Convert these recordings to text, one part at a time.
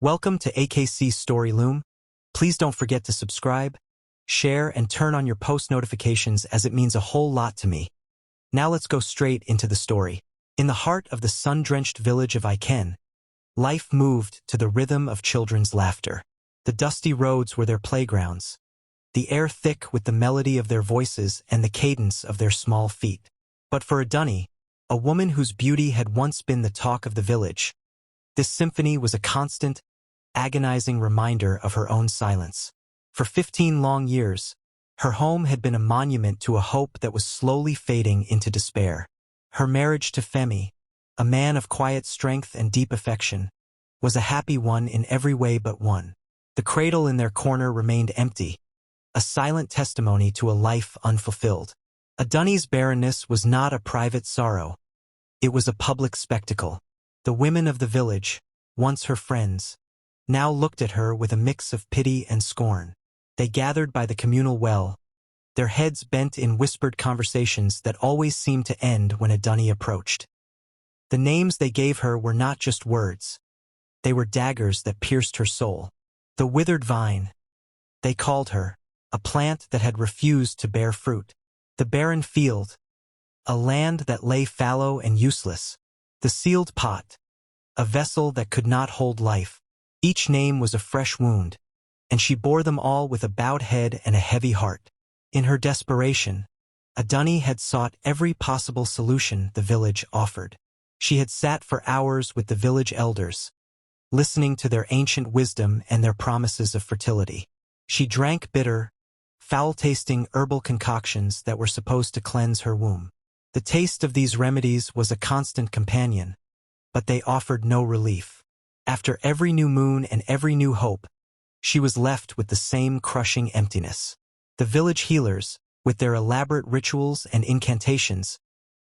Welcome to AKC Story Loom. Please don't forget to subscribe, share, and turn on your post notifications as it means a whole lot to me. Now let's go straight into the story. In the heart of the sun-drenched village of Ikenne, life moved to the rhythm of children's laughter. The dusty roads were their playgrounds, the air thick with the melody of their voices and the cadence of their small feet. But for Adunni, a woman whose beauty had once been the talk of the village, this symphony was a constant, agonizing reminder of her own silence. For 15 long years, her home had been a monument to a hope that was slowly fading into despair. Her marriage to Femi, a man of quiet strength and deep affection, was a happy one in every way but one. The cradle in their corner remained empty, a silent testimony to a life unfulfilled. Adunni's barrenness was not a private sorrow. It was a public spectacle. The women of the village, once her friends, now looked at her with a mix of pity and scorn. They gathered by the communal well, their heads bent in whispered conversations that always seemed to end when Adunni approached. The names they gave her were not just words. They were daggers that pierced her soul. The withered vine, they called her, a plant that had refused to bear fruit. The barren field, a land that lay fallow and useless. The sealed pot, a vessel that could not hold life. Each name was a fresh wound, and she bore them all with a bowed head and a heavy heart. In her desperation, Adunni had sought every possible solution the village offered. She had sat for hours with the village elders, listening to their ancient wisdom and their promises of fertility. She drank bitter, foul-tasting herbal concoctions that were supposed to cleanse her womb. The taste of these remedies was a constant companion, but they offered no relief. After every new moon and every new hope, she was left with the same crushing emptiness. The village healers, with their elaborate rituals and incantations,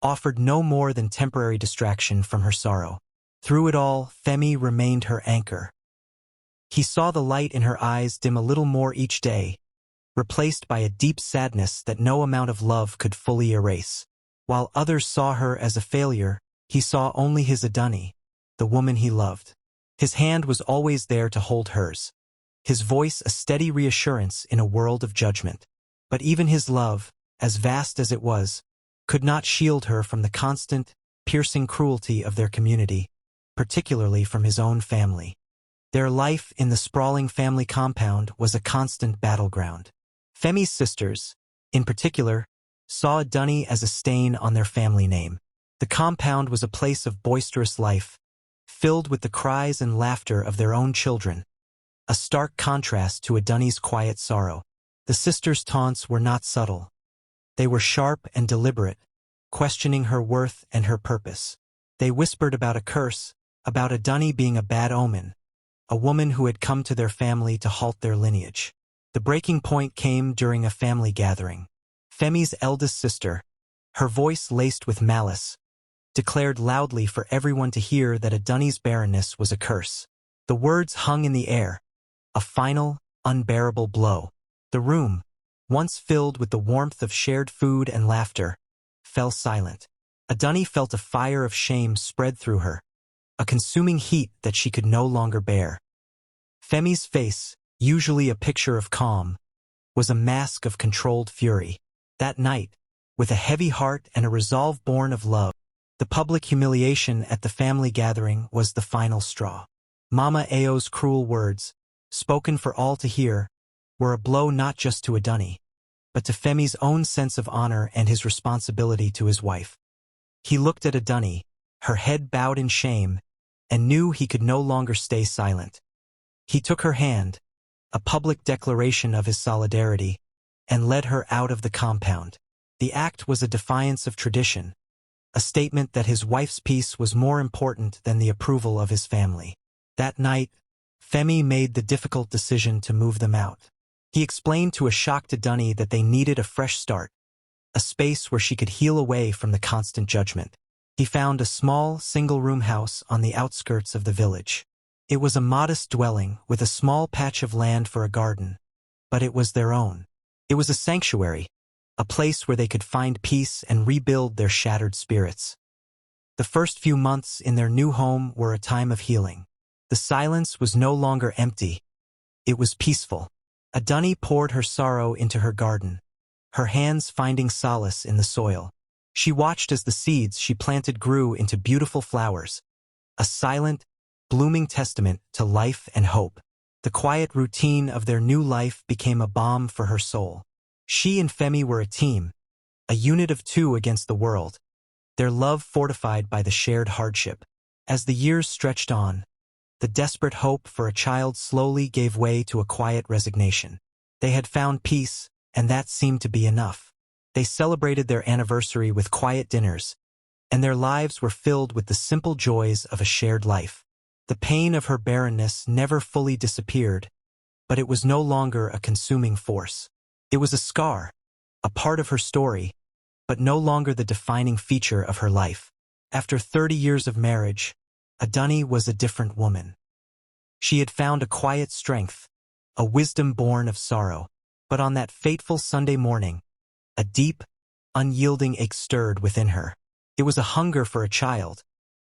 offered no more than temporary distraction from her sorrow. Through it all, Femi remained her anchor. He saw the light in her eyes dim a little more each day, replaced by a deep sadness that no amount of love could fully erase. While others saw her as a failure, he saw only his Adunni, the woman he loved. His hand was always there to hold hers, his voice a steady reassurance in a world of judgment. But even his love, as vast as it was, could not shield her from the constant, piercing cruelty of their community, particularly from his own family. Their life in the sprawling family compound was a constant battleground. Femi's sisters, in particular, saw Adunni as a stain on their family name. The compound was a place of boisterous life, filled with the cries and laughter of their own children, a stark contrast to Adunni's quiet sorrow. The sisters' taunts were not subtle. They were sharp and deliberate, questioning her worth and her purpose. They whispered about a curse, about Adunni being a bad omen, a woman who had come to their family to halt their lineage. The breaking point came during a family gathering. Femi's eldest sister, her voice laced with malice, declared loudly for everyone to hear that Adunni's barrenness was a curse. The words hung in the air, a final, unbearable blow. The room, once filled with the warmth of shared food and laughter, fell silent. Adunni felt a fire of shame spread through her, a consuming heat that she could no longer bear. Femi's face, usually a picture of calm, was a mask of controlled fury. That night, with a heavy heart and a resolve born of love, the public humiliation at the family gathering was the final straw. Mama Ao's cruel words, spoken for all to hear, were a blow not just to Adunni, but to Femi's own sense of honor and his responsibility to his wife. He looked at Adunni, her head bowed in shame, and knew he could no longer stay silent. He took her hand, a public declaration of his solidarity, and led her out of the compound. The act was a defiance of tradition, a statement that his wife's peace was more important than the approval of his family. That night, Femi made the difficult decision to move them out. He explained to a shocked Adunni that they needed a fresh start, a space where she could heal away from the constant judgment. He found a small, single-room house on the outskirts of the village. It was a modest dwelling with a small patch of land for a garden, but it was their own. It was a sanctuary, a place where they could find peace and rebuild their shattered spirits. The first few months in their new home were a time of healing. The silence was no longer empty. It was peaceful. Adunni poured her sorrow into her garden, her hands finding solace in the soil. She watched as the seeds she planted grew into beautiful flowers, a silent, blooming testament to life and hope. The quiet routine of their new life became a balm for her soul. She and Femi were a team, a unit of two against the world, their love fortified by the shared hardship. As the years stretched on, the desperate hope for a child slowly gave way to a quiet resignation. They had found peace, and that seemed to be enough. They celebrated their anniversary with quiet dinners, and their lives were filled with the simple joys of a shared life. The pain of her barrenness never fully disappeared, but it was no longer a consuming force. It was a scar, a part of her story, but no longer the defining feature of her life. After 30 years of marriage, Adunni was a different woman. She had found a quiet strength, a wisdom born of sorrow. But on that fateful Sunday morning, a deep, unyielding ache stirred within her. It was a hunger for a child,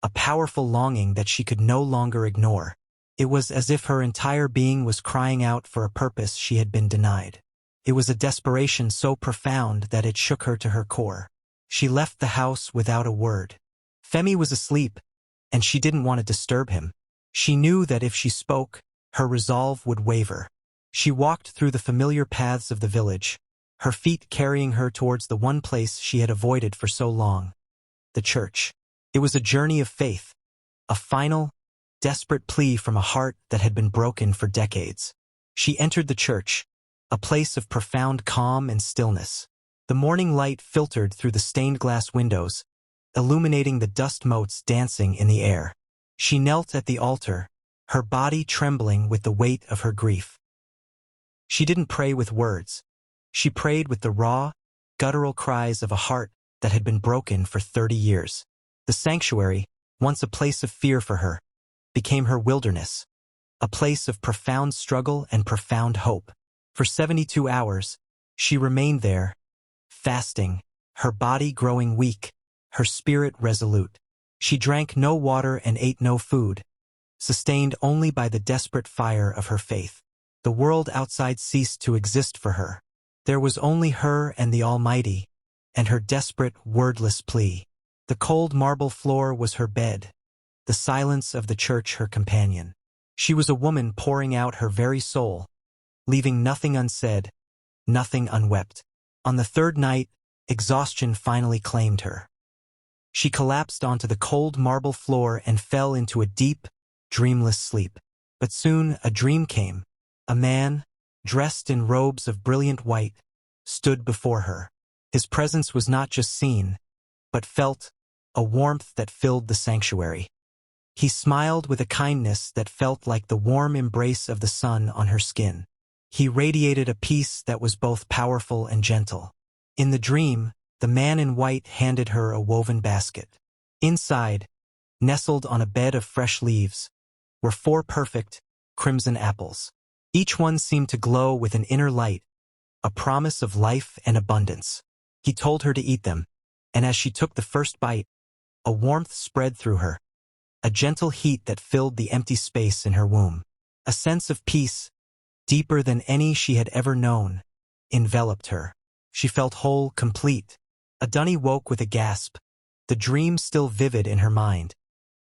a powerful longing that she could no longer ignore. It was as if her entire being was crying out for a purpose she had been denied. It was a desperation so profound that it shook her to her core. She left the house without a word. Femi was asleep, and she didn't want to disturb him. She knew that if she spoke, her resolve would waver. She walked through the familiar paths of the village, her feet carrying her towards the one place she had avoided for so long, the church. It was a journey of faith, a final, desperate plea from a heart that had been broken for decades. She entered the church, a place of profound calm and stillness. The morning light filtered through the stained glass windows, illuminating the dust motes dancing in the air. She knelt at the altar, her body trembling with the weight of her grief. She didn't pray with words. She prayed with the raw, guttural cries of a heart that had been broken for 30 years. The sanctuary, once a place of fear for her, became her wilderness, a place of profound struggle and profound hope. For 72 hours, she remained there, fasting, her body growing weak, her spirit resolute. She drank no water and ate no food, sustained only by the desperate fire of her faith. The world outside ceased to exist for her. There was only her and the Almighty, and her desperate, wordless plea. The cold marble floor was her bed, the silence of the church her companion. She was a woman pouring out her very soul, leaving nothing unsaid, nothing unwept. On the third night, exhaustion finally claimed her. She collapsed onto the cold marble floor and fell into a deep, dreamless sleep. But soon a dream came. A man, dressed in robes of brilliant white, stood before her. His presence was not just seen, but felt, a warmth that filled the sanctuary. He smiled with a kindness that felt like the warm embrace of the sun on her skin. He radiated a peace that was both powerful and gentle. In the dream, the man in white handed her a woven basket. Inside, nestled on a bed of fresh leaves, were 4 perfect, crimson apples. Each one seemed to glow with an inner light, a promise of life and abundance. He told her to eat them, and as she took the first bite, a warmth spread through her, a gentle heat that filled the empty space in her womb. A sense of peace, deeper than any she had ever known, enveloped her. She felt whole, complete. Adunni woke with a gasp, the dream still vivid in her mind,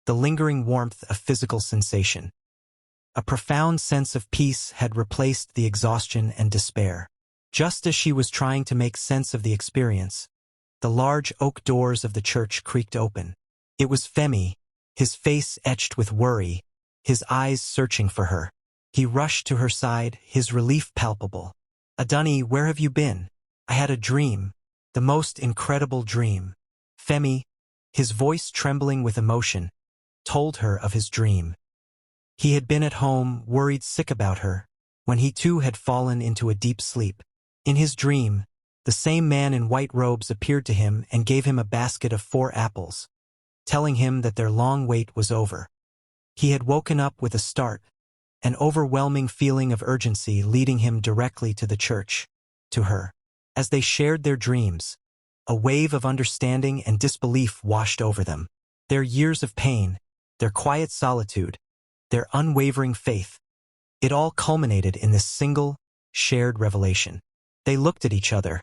the lingering warmth of physical sensation. A profound sense of peace had replaced the exhaustion and despair. Just as she was trying to make sense of the experience, the large oak doors of the church creaked open. It was Femi, his face etched with worry, his eyes searching for her. He rushed to her side, his relief palpable. "Adunni, where have you been? I had a dream, the most incredible dream." Femi, his voice trembling with emotion, told her of his dream. He had been at home, worried sick about her, when he too had fallen into a deep sleep. In his dream, the same man in white robes appeared to him and gave him a basket of 4 apples, telling him that their long wait was over. He had woken up with a start, an overwhelming feeling of urgency leading him directly to the church, to her. As they shared their dreams, a wave of understanding and disbelief washed over them. Their years of pain, their quiet solitude, their unwavering faith. It all culminated in this single, shared revelation. They looked at each other,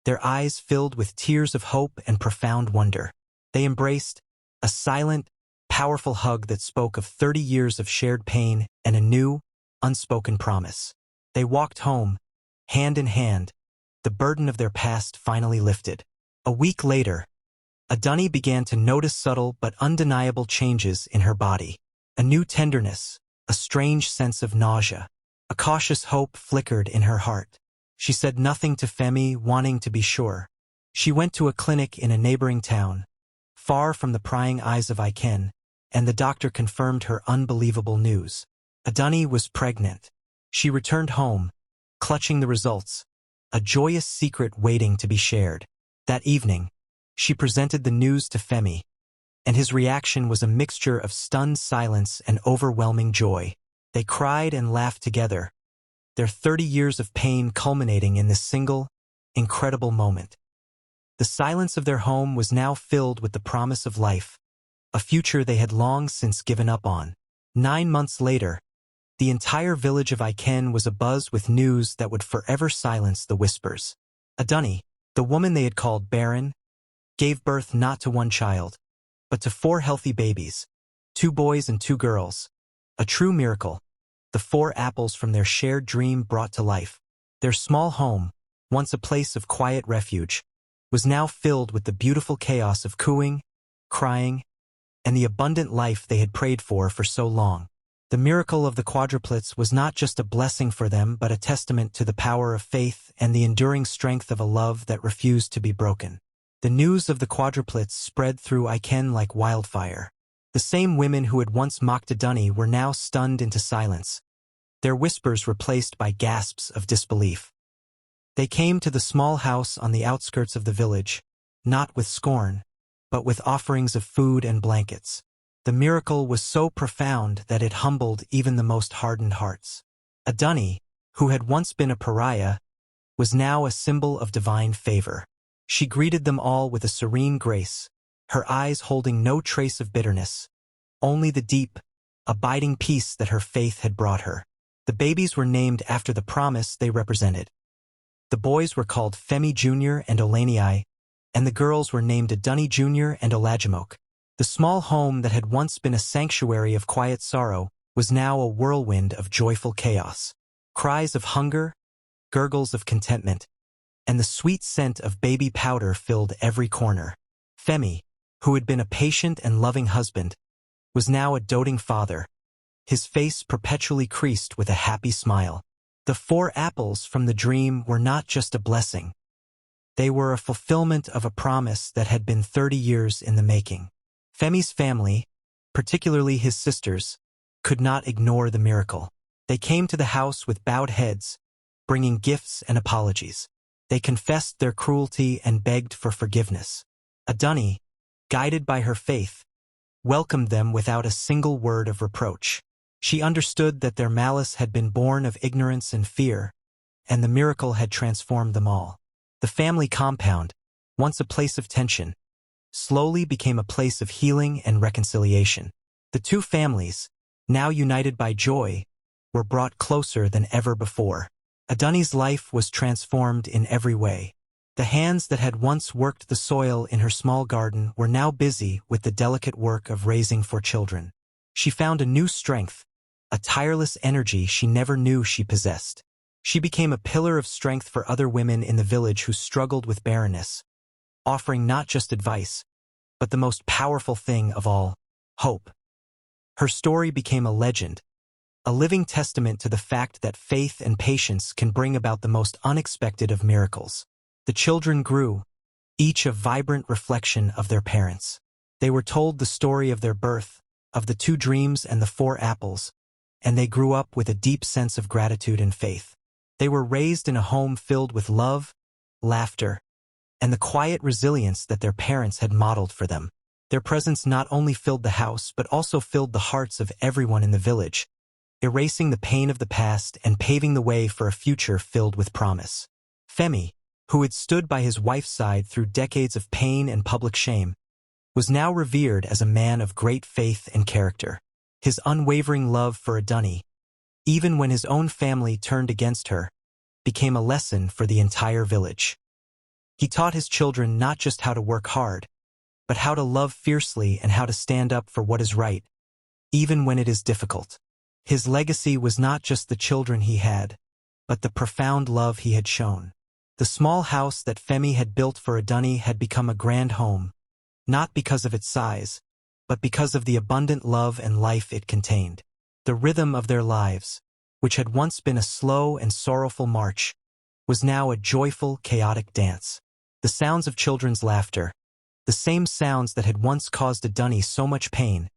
their eyes filled with tears of hope and profound wonder. They embraced, a silent, powerful hug that spoke of 30 years of shared pain and a new, unspoken promise. They walked home, hand in hand, the burden of their past finally lifted. A week later, Adunni began to notice subtle but undeniable changes in her body. A new tenderness, a strange sense of nausea, a cautious hope flickered in her heart. She said nothing to Femi, wanting to be sure. She went to a clinic in a neighboring town, far from the prying eyes of Ikenne, and the doctor confirmed her unbelievable news. Adunni was pregnant. She returned home, clutching the results, a joyous secret waiting to be shared. That evening, she presented the news to Femi, and his reaction was a mixture of stunned silence and overwhelming joy. They cried and laughed together, their 30 years of pain culminating in this single, incredible moment. The silence of their home was now filled with the promise of life, a future they had long since given up on. 9 months later, the entire village of Ikenne was abuzz with news that would forever silence the whispers. Adunni, the woman they had called barren, gave birth not to one child, but to 4 healthy babies, 2 boys and 2 girls. A true miracle, the 4 apples from their shared dream brought to life. Their small home, once a place of quiet refuge, was now filled with the beautiful chaos of cooing, crying, and the abundant life they had prayed for so long. The miracle of the quadruplets was not just a blessing for them but a testament to the power of faith and the enduring strength of a love that refused to be broken. The news of the quadruplets spread through Ikenne like wildfire. The same women who had once mocked Adunni were now stunned into silence, their whispers replaced by gasps of disbelief. They came to the small house on the outskirts of the village, not with scorn, but with offerings of food and blankets. The miracle was so profound that it humbled even the most hardened hearts. Adunni, who had once been a pariah, was now a symbol of divine favor. She greeted them all with a serene grace, her eyes holding no trace of bitterness, only the deep, abiding peace that her faith had brought her. The babies were named after the promise they represented. The boys were called Femi Jr. and Olanei, and the girls were named Adunni Jr. and Olajumoke. The small home that had once been a sanctuary of quiet sorrow was now a whirlwind of joyful chaos. Cries of hunger, gurgles of contentment, and the sweet scent of baby powder filled every corner. Femi, who had been a patient and loving husband, was now a doting father, his face perpetually creased with a happy smile. The 4 apples from the dream were not just a blessing. They were a fulfillment of a promise that had been 30 years in the making. Femi's family, particularly his sisters, could not ignore the miracle. They came to the house with bowed heads, bringing gifts and apologies. They confessed their cruelty and begged for forgiveness. Adunni, guided by her faith, welcomed them without a single word of reproach. She understood that their malice had been born of ignorance and fear, and the miracle had transformed them all. The family compound, once a place of tension, slowly became a place of healing and reconciliation. The 2 families, now united by joy, were brought closer than ever before. Adunni's life was transformed in every way. The hands that had once worked the soil in her small garden were now busy with the delicate work of raising 4 children. She found a new strength, a tireless energy she never knew she possessed. She became a pillar of strength for other women in the village who struggled with barrenness, offering not just advice, but the most powerful thing of all, hope. Her story became a legend, a living testament to the fact that faith and patience can bring about the most unexpected of miracles. The children grew, each a vibrant reflection of their parents. They were told the story of their birth, of the 2 dreams and the 4 apples, and they grew up with a deep sense of gratitude and faith. They were raised in a home filled with love, laughter, and the quiet resilience that their parents had modeled for them. Their presence not only filled the house but also filled the hearts of everyone in the village, erasing the pain of the past and paving the way for a future filled with promise. Femi, who had stood by his wife's side through decades of pain and public shame, was now revered as a man of great faith and character. His unwavering love for Adunni, even when his own family turned against her, became a lesson for the entire village. He taught his children not just how to work hard, but how to love fiercely and how to stand up for what is right, even when it is difficult. His legacy was not just the children he had, but the profound love he had shown. The small house that Femi had built for Adunni had become a grand home, not because of its size, but because of the abundant love and life it contained. The rhythm of their lives, which had once been a slow and sorrowful march, was now a joyful, chaotic dance. The sounds of children's laughter, the same sounds that had once caused Adunni so much pain,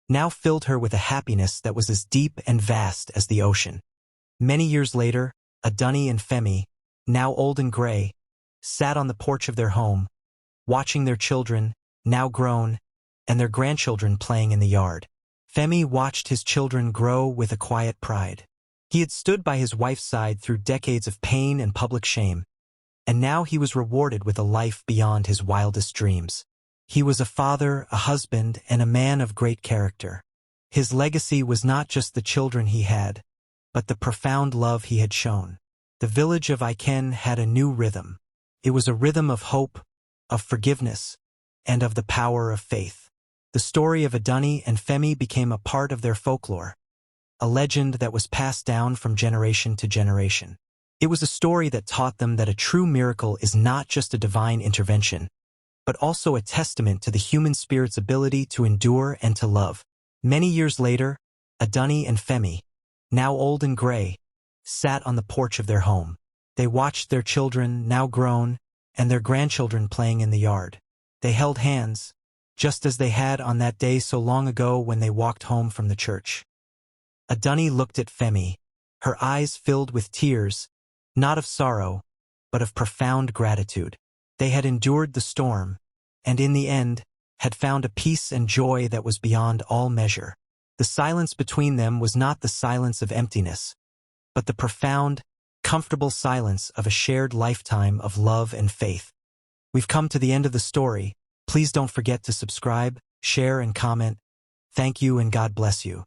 now filled her with a happiness that was as deep and vast as the ocean. Many years later, Adunni and Femi, now old and gray, sat on the porch of their home, watching their children, now grown, and their grandchildren playing in the yard. Femi watched his children grow with a quiet pride. He had stood by his wife's side through decades of pain and public shame, and now he was rewarded with a life beyond his wildest dreams. He was a father, a husband, and a man of great character. His legacy was not just the children he had, but the profound love he had shown. The village of Ikenne had a new rhythm. It was a rhythm of hope, of forgiveness, and of the power of faith. The story of Adunni and Femi became a part of their folklore, a legend that was passed down from generation to generation. It was a story that taught them that a true miracle is not just a divine intervention, but also a testament to the human spirit's ability to endure and to love. Many years later, Adunni and Femi, now old and gray, sat on the porch of their home. They watched their children, now grown, and their grandchildren playing in the yard. They held hands, just as they had on that day so long ago when they walked home from the church. Adunni looked at Femi, her eyes filled with tears, not of sorrow, but of profound gratitude. They had endured the storm, and in the end, had found a peace and joy that was beyond all measure. The silence between them was not the silence of emptiness, but the profound, comfortable silence of a shared lifetime of love and faith. We've come to the end of the story. Please don't forget to subscribe, share, and comment. Thank you and God bless you.